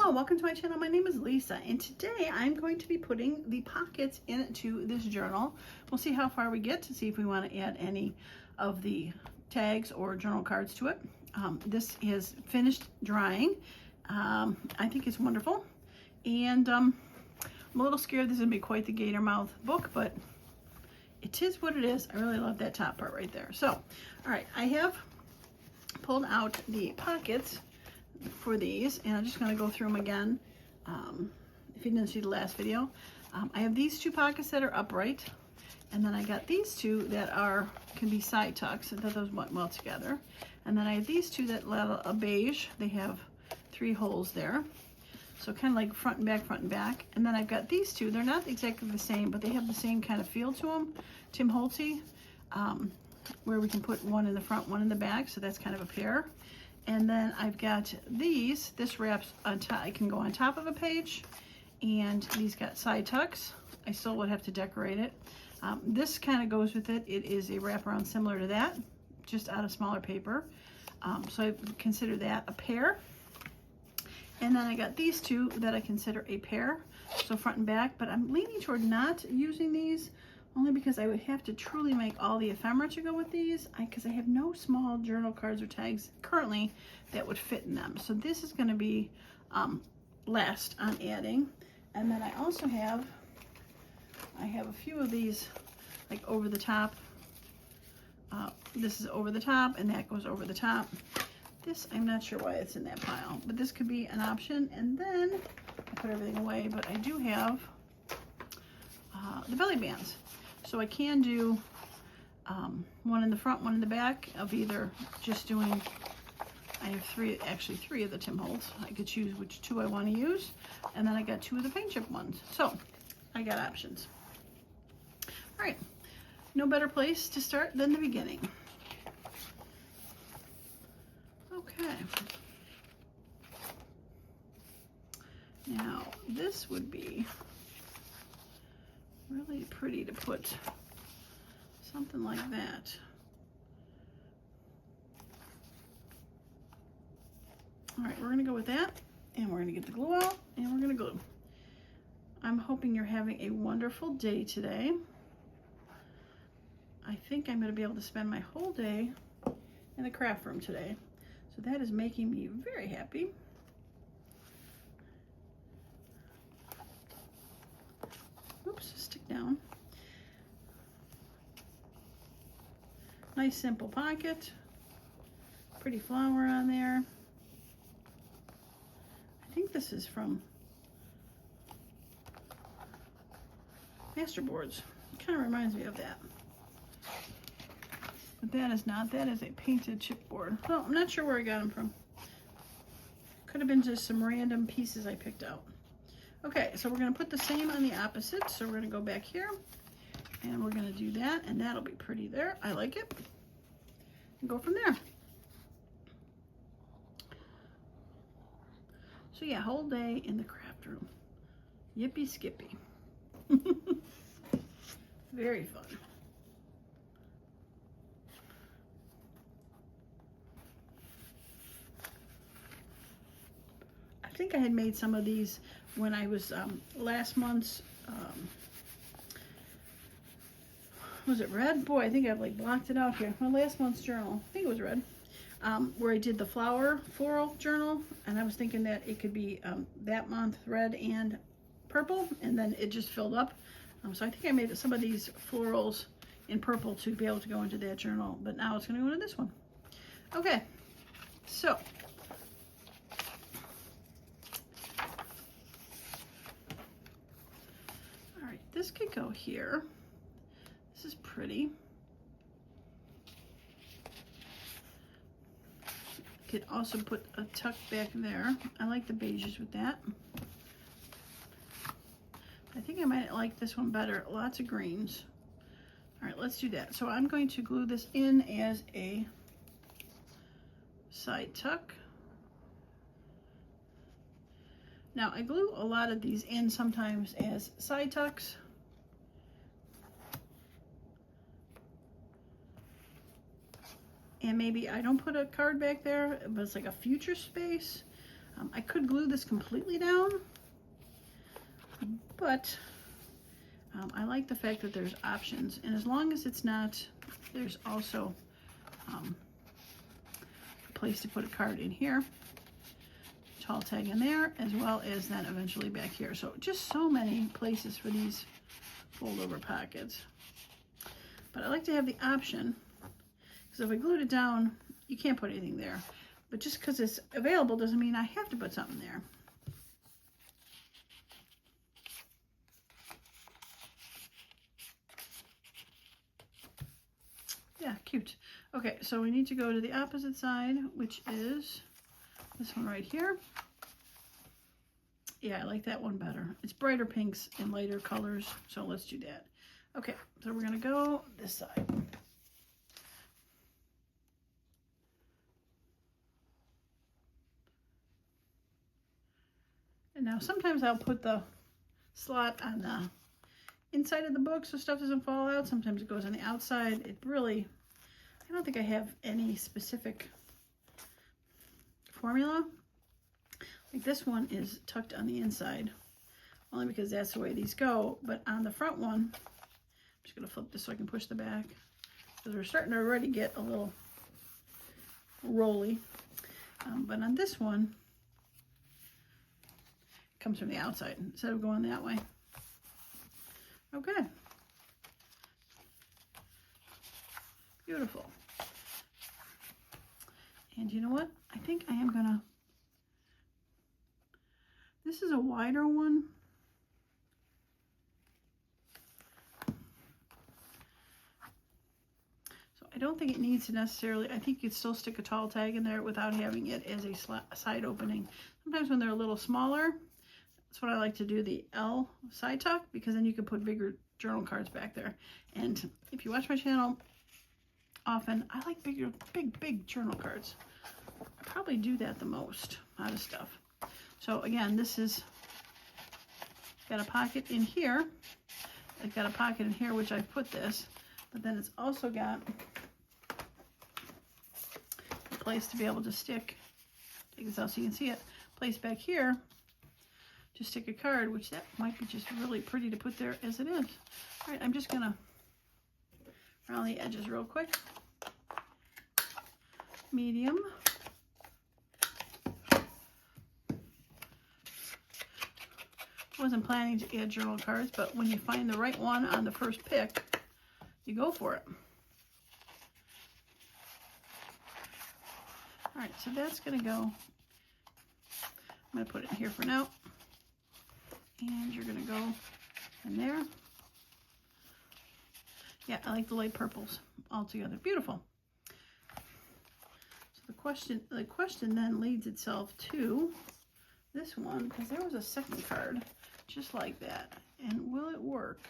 Hello, welcome to my channel. My name is Lisa, and today I'm going to be putting the pockets into this journal. We'll see how far we get to see if we want to add any of the tags or journal cards to it. This is finished drying. I think it's wonderful, and I'm a little scared this is going to be quite the gator mouth book, but it is what it is. I really love that top part right there. So, all right, I have pulled out the pockets for these, and I'm just going to go through them again. If you didn't see the last video, I have these two pockets that are upright, and then I got these two that can be side tucks, and those went well together. And then I have these two that let a beige. They have 3 holes there, so kind of like front and back, front and back. And then I've got these two. They're not exactly the same, but they have the same kind of feel to them. Tim Holtzy, where we can put one in the front, one in the back, so that's kind of a pair. And then I've got these. This wraps on top. I can go on top of a page, and these got side tucks. I still would have to decorate it. This kind of goes with it. It is a wraparound similar to that, just out of smaller paper. So I consider that a pair. And then I got these two that I consider a pair, so front and back. But I'm leaning toward not using these, only because I would have to truly make all the ephemera to go with these, because I have no small journal cards or tags currently that would fit in them. So this is going to be last on adding. And then I also have, a few of these like over the top. This is over the top, and that goes over the top. This, I'm not sure why it's in that pile, but this could be an option. And then I put everything away, but I do have the belly bands. So I can do one in the front, one in the back of either just doing, I have actually three of the Tim Holtz. I could choose which two I want to use. And then I got 2 of the paint chip ones. So I got options. All right, no better place to start than the beginning. Okay. Now this would be really pretty to put something like that. All right, we're gonna go with that, and we're gonna get the glue out, and we're gonna glue. I'm hoping you're having a wonderful day today. I think I'm gonna be able to spend my whole day in the craft room today. So that is making me very happy. Oops, stick down. Nice simple pocket. Pretty flower on there. I think this is from Masterboards. It kind of reminds me of that. But that is not. That is a painted chipboard. Well, I'm not sure where I got them from. Could have been just some random pieces I picked out. Okay, so we're going to put the same on the opposite. So we're going to go back here, and we're going to do that, and that'll be pretty there. I like it. And go from there. So yeah, whole day in the craft room. Yippee skippy. Very fun. I think I had made some of these when I was last month's, was it red? Boy, I think I've like blocked it out here. My last month's journal, I think it was red, where I did the floral journal, and I was thinking that it could be that month red and purple, and then it just filled up. So I think I made some of these florals in purple to be able to go into that journal, but now it's going to go into this one. Okay, so all right, this could go here. This is pretty. Could also put a tuck back there. I like the beiges with that. I think I might like this one better. Lots of greens. All right, let's do that. So I'm going to glue this in as a side tuck. Now I glue a lot of these in sometimes as side tucks. And maybe I don't put a card back there, but it's like a future space. I could glue this completely down, but I like the fact that there's options, and as long as it's not, there's also a place to put a card in here, tall tag in there, as well as then eventually back here. So just so many places for these fold over pockets. But I like to have the option, because if I glued it down, you can't put anything there. But just because it's available doesn't mean I have to put something there. Yeah, cute. Okay, so we need to go to the opposite side, which is this one right here. Yeah, I like that one better. It's brighter pinks and lighter colors, so let's do that. Okay, so we're gonna go this side. And now sometimes I'll put the slot on the inside of the book so stuff doesn't fall out. Sometimes it goes on the outside. It really, I don't think I have any specific formula. Like this one is tucked on the inside, only because that's the way these go. But on the front one, I'm just gonna flip this so I can push the back, because we're starting to already get a little rolly. But on this one, it comes from the outside instead of going that way. Okay. Beautiful. And you know what? I think I am gonna, this is a wider one. So I don't think it needs to necessarily, I think you could still stick a tall tag in there without having it as a side opening. Sometimes when they're a little smaller, that's what I like to do, the L side tuck, because then you can put bigger journal cards back there. And if you watch my channel often, I like big journal cards. I probably do that the most out of stuff. So again, this is got a pocket in here. I've got a pocket in here which I've put this, but then it's also got a place to be able to stick, take this out so you can see it, place back here to stick a card, which that might be just really pretty to put there as it is. All right, I'm just gonna round the edges real quick. Medium. Wasn't planning to add journal cards, but when you find the right one on the first pick, you go for it. All right, so that's gonna go, I'm gonna put it in here for now. And you're gonna go in there. Yeah, I like the light purples all together. Beautiful. So the question then leads itself to this one, because there was a second card just like that. And will it work?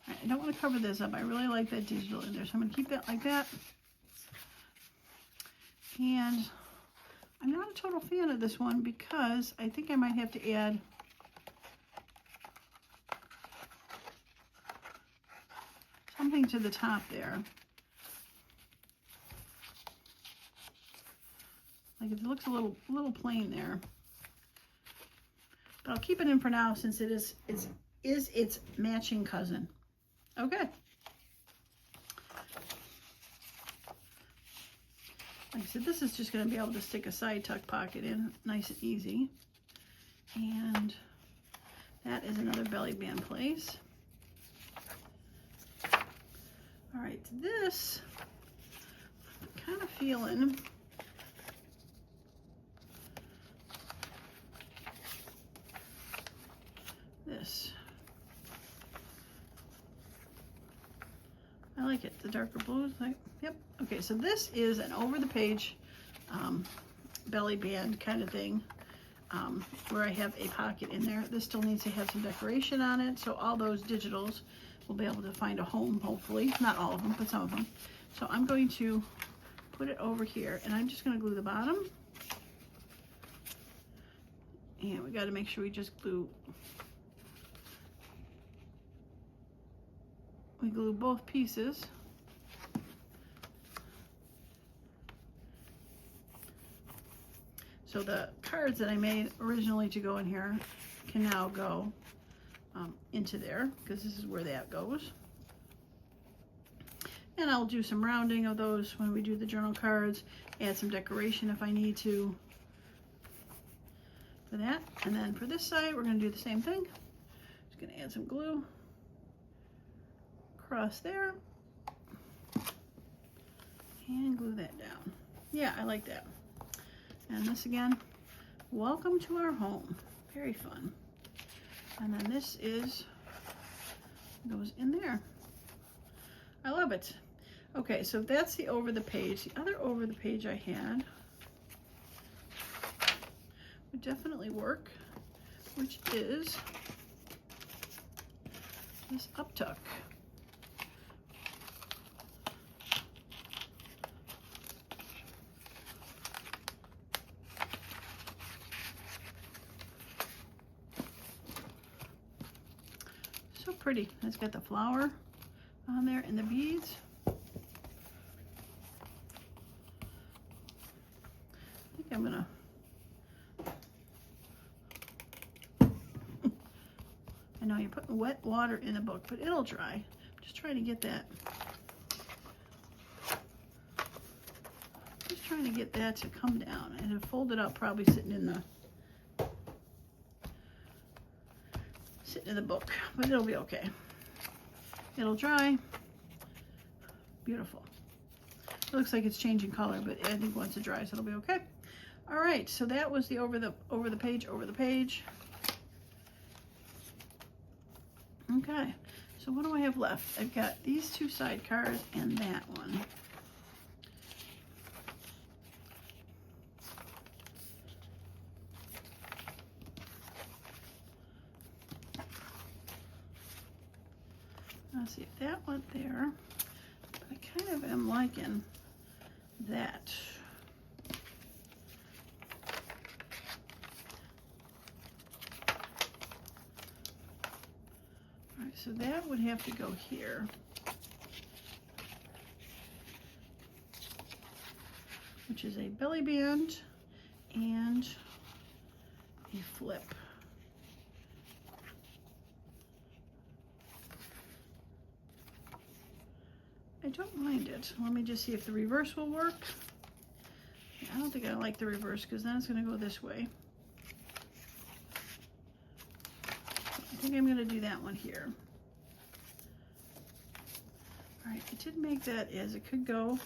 I don't want to cover this up. I really like that digital in there, so I'm going to keep that like that. And I'm not a total fan of this one because I think I might have to add something to the top there. Like it looks a little plain there. But I'll keep it in for now since it is its matching cousin. Okay. Like I said, this is just going to be able to stick a side tuck pocket in, nice and easy. And that is another belly band place. All right, this, I'm kind of feeling this. I like it, the darker blues, like, yep. Okay, so this is an over the page belly band kind of thing. where I have a pocket in there. This still needs to have some decoration on it, so all those digitals will be able to find a home, hopefully. Not all of them, but some of them. So I'm going to put it over here, and I'm just going to glue the bottom. And we got to make sure we just glue. We glue both pieces. So the cards that I made originally to go in here can now go into there, because this is where that goes. And I'll do some rounding of those when we do the journal cards, add some decoration if I need to for that. And then for this side, we're going to do the same thing. Just going to add some glue across there and glue that down. Yeah, I like that. And this again, welcome to our home. Very fun. And then this goes in there. I love it. Okay, so that's the over the page. The other over the page I had would definitely work, which is this up tuck. So pretty. It's got the flower on there and the beads. I think I'm gonna I know you're putting wet water in the book, but it'll dry. I'm just trying to get that. Just trying to get that to come down, and it folded up, probably sitting in the book, but it'll be okay. It'll dry. Beautiful. It looks like it's changing color, but I think once it dries, it'll be okay. All right, so that was the over the page. Okay, so what do I have left? I've got these two side cards and that one. Let's see if that went there. But I kind of am liking that. All right, so that would have to go here. Which is a belly band and a flip. I don't mind it. Let me just see if the reverse will work. I don't think I like the reverse, because then it's going to go this way. I think I'm going to do that one here. All right, I did make that as it could go.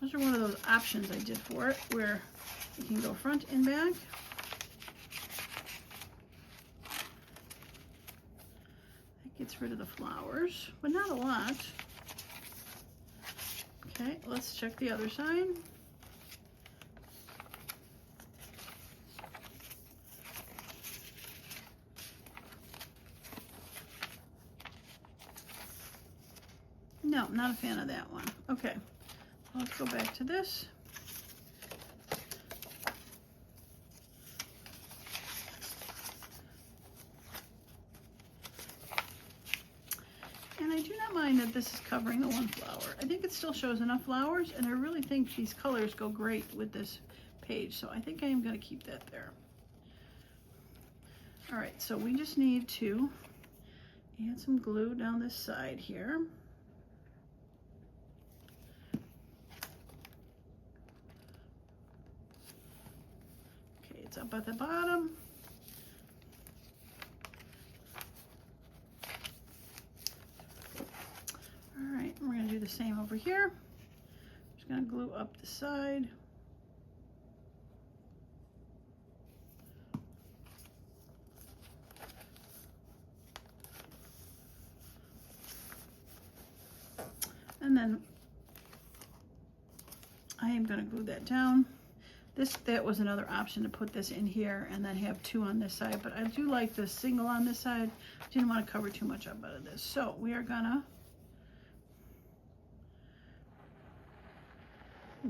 Those are one of those options I did for it, where it can go front and back. That gets rid of the flowers, but not a lot. Okay, let's check the other side. No, not a fan of that one. Okay, let's go back to this. And I do not mind that this is covering the one flower. I think it still shows enough flowers, and I really think these colors go great with this page, so I think I am going to keep that there. All right, so we just need to add some glue down this side here. Okay, it's up at the bottom. All right, we're going to do the same over here. Just going to glue up the side. And then I am going to glue that down. That was another option to put this in here and then have two on this side, but I do like the single on this side. Didn't want to cover too much up out of this. So we are gonna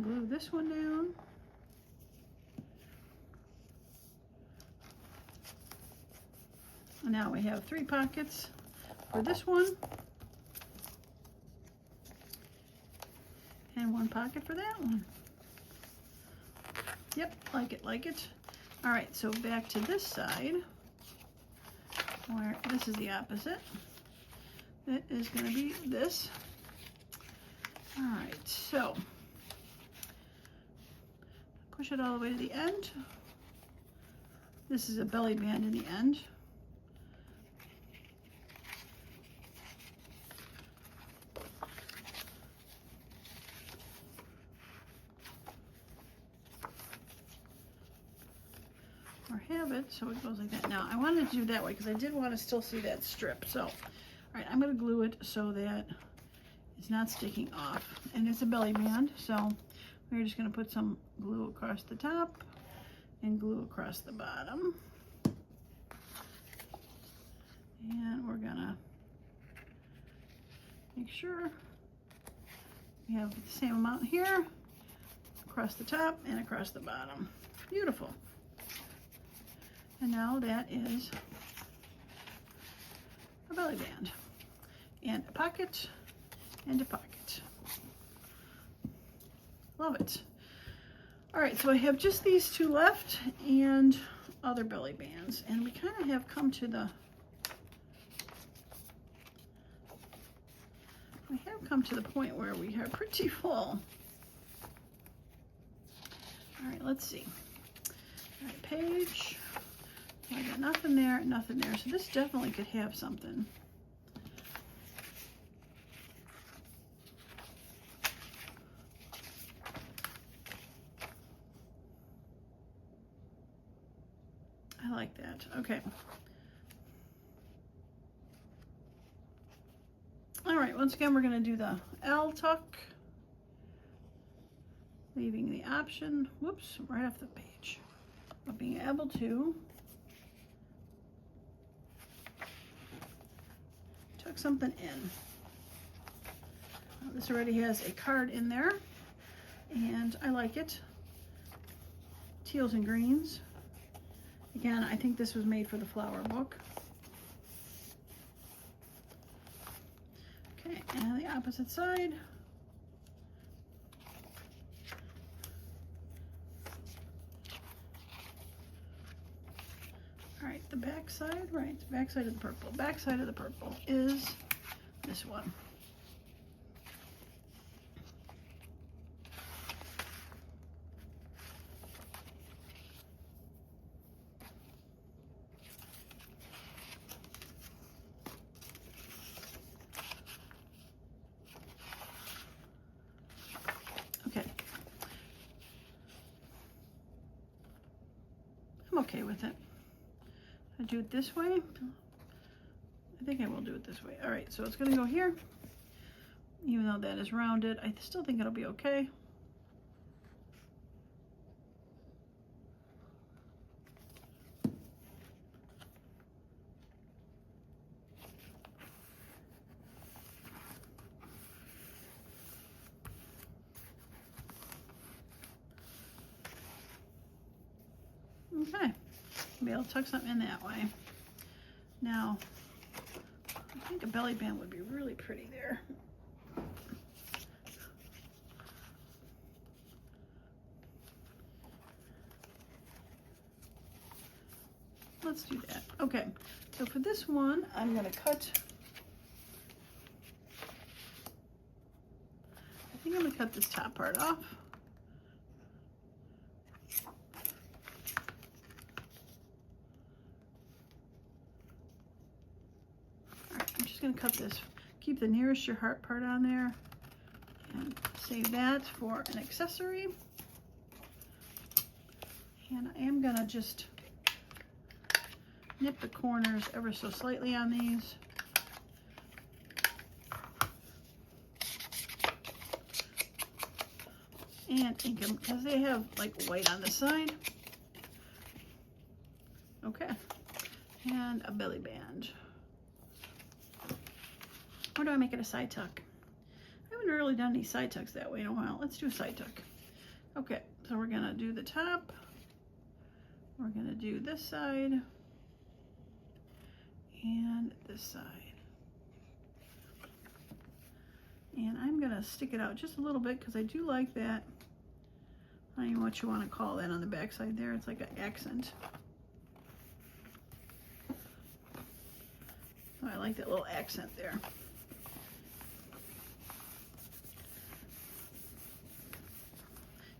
glue this one down. And now we have 3 pockets for this one. And 1 pocket for that one. Yep, like it, like it. All right, so back to this side, where this is the opposite. It is gonna be this. All right, so push it all the way to the end. This is a belly band in the end. Or have it so it goes like that. Now I wanted to do that way because I did want to still see that strip. So, all right, I'm going to glue it so that it's not sticking off. And it's a belly band, so we're just going to put some glue across the top and glue across the bottom. And we're going to make sure we have the same amount here across the top and across the bottom. Beautiful. And now that is a belly band and a pocket and a pocket. Love it. All right, so I have just these 2 left and other belly bands, and we kind of have come to the point where we are pretty full. All right, let's see. All right, page. I got nothing there, nothing there. So this definitely could have something. I like that. Okay. All right, once again, we're going to do the L tuck, leaving the option, whoops, right off the page, of being able to tuck something in. This already has a card in there, and I like it. Teals and greens. Again, I think this was made for the flower book. Okay, and the opposite side. All right, the back side, right, the back side of the purple. Back side of the purple is this one. Okay. I'm okay with it. I do it this way. I think I will do it this way. All right, so it's going to go here. Even though that is rounded, I still think it'll be okay. Okay, maybe I'll tuck something in that way. Now, I think a belly band would be really pretty there. Let's do that. Okay, so for this one, I'm going to cut. I think I'm going to cut this top part off. Going to cut this, keep the nearest your heart part on there, and save that for an accessory. And I am going to just nip the corners ever so slightly on these. and ink them because they have like white on the side. Okay, and a belly band. Or do I make it a side tuck? I haven't really done any side tucks that way in a while. Let's do a side tuck. Okay, so we're gonna do the top. We're gonna do this side and this side. And I'm gonna stick it out just a little bit because I do like that. I don't know what you want to call that on the back side there. It's like an accent. Oh, I like that little accent there.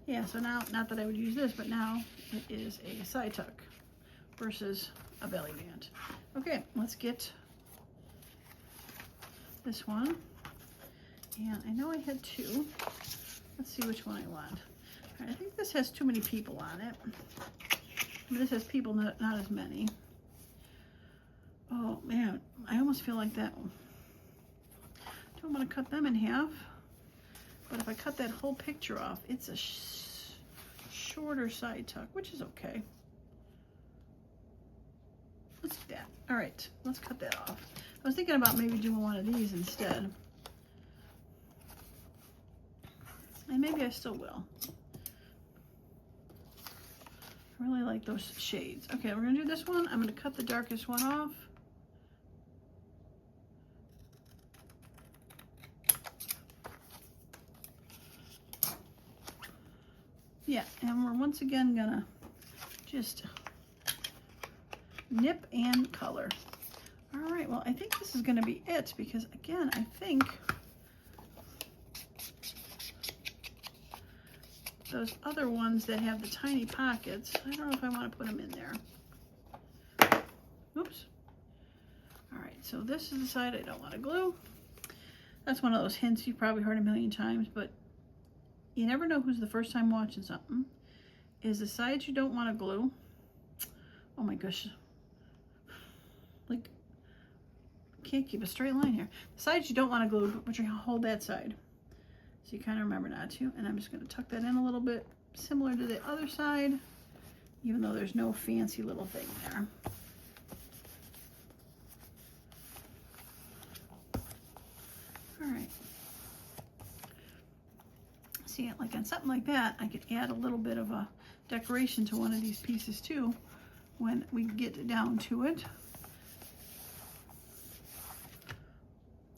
Yeah, so now, not that I would use this, but now it is a side tuck versus a belly band. Okay, let's get this one. And I know I had two. Let's see which one I want. All right, I think this has too many people on it. But this has people, not as many. Oh man, I almost feel like that one. Don't want to cut them in half. But if I cut that whole picture off, it's a shorter side tuck, which is okay. Let's do that. All right, let's cut that off. I was thinking about maybe doing one of these instead. And maybe I still will. I really like those shades. Okay, we're gonna do this one. I'm gonna cut the darkest one off. Yeah, and we're once again gonna just nip and color. All right, well, I think this is gonna be it because again, I think those other ones that have the tiny pockets, I don't know if I want to put them in there. Oops. All right, so this is the side I don't want to glue. That's one of those hints you've probably heard a million times, but you never know who's the first time watching something. Is the sides you don't want to glue. Oh my gosh. Like, can't keep a straight line here. The sides you don't want to glue, but you hold that side. So you kind of remember not to, and I'm just going to tuck that in a little bit, similar to the other side, even though there's no fancy little thing there. All right. See, like on something like that, I could add a little bit of a decoration to one of these pieces too, when we get down to it.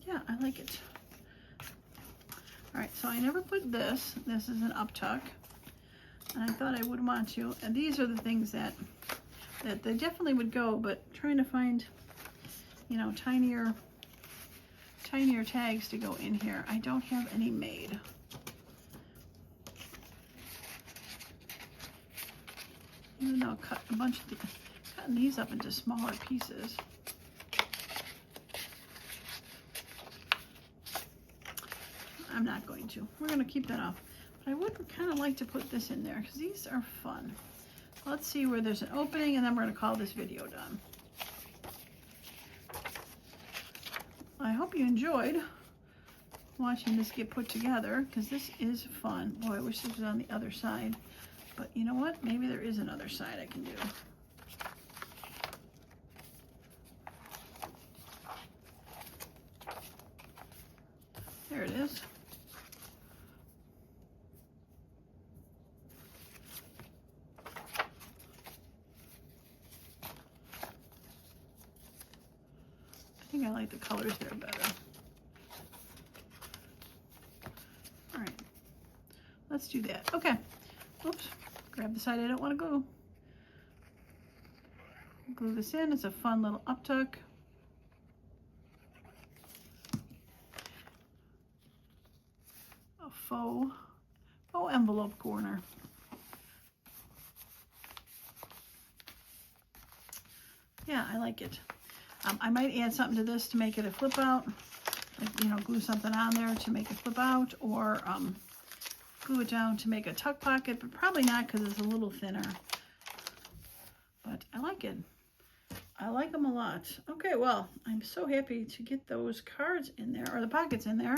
Yeah, I like it. All right, so I never put this. This is an up tuck, and I thought I would want to. And these are the things that they definitely would go, but trying to find, you know, tinier tags to go in here. I don't have any made. Even though I'll cut a bunch of cutting these up into smaller pieces. I'm not going to. We're going to keep that off. But I would kind of like to put this in there because these are fun. Let's see where there's an opening, and then we're going to call this video done. I hope you enjoyed watching this get put together because this is fun. Boy, I wish this was on the other side. But you know what? Maybe there is another side I can do. There it is. I think I like the colors there better. All right, let's do that. Okay, oops, grab the side I don't want to glue. Glue this in. It's a fun little up tuck. A faux envelope corner. Yeah, I like it. I might add something to this to make it a flip out, like, you know, glue something on there to make it flip out, or glue it down to make a tuck pocket, but probably not because it's a little thinner. But I like it. I like them a lot. Okay, well, I'm so happy to get those cards in there, or the pockets in there.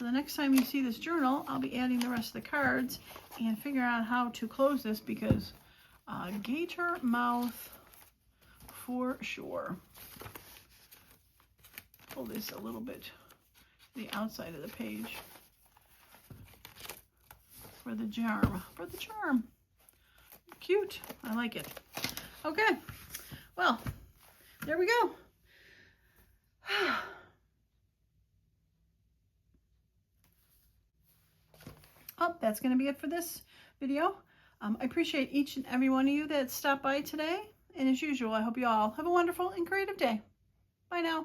So the next time you see this journal, I'll be adding the rest of the cards and figure out how to close this, because gator mouth for sure. Pull this a little bit to the outside of the page for the charm. Cute. I like it. Okay. Well, there we go. Oh, that's going to be it for this video. I appreciate each and every one of you that stopped by today. And as usual, I hope you all have a wonderful and creative day. Bye now.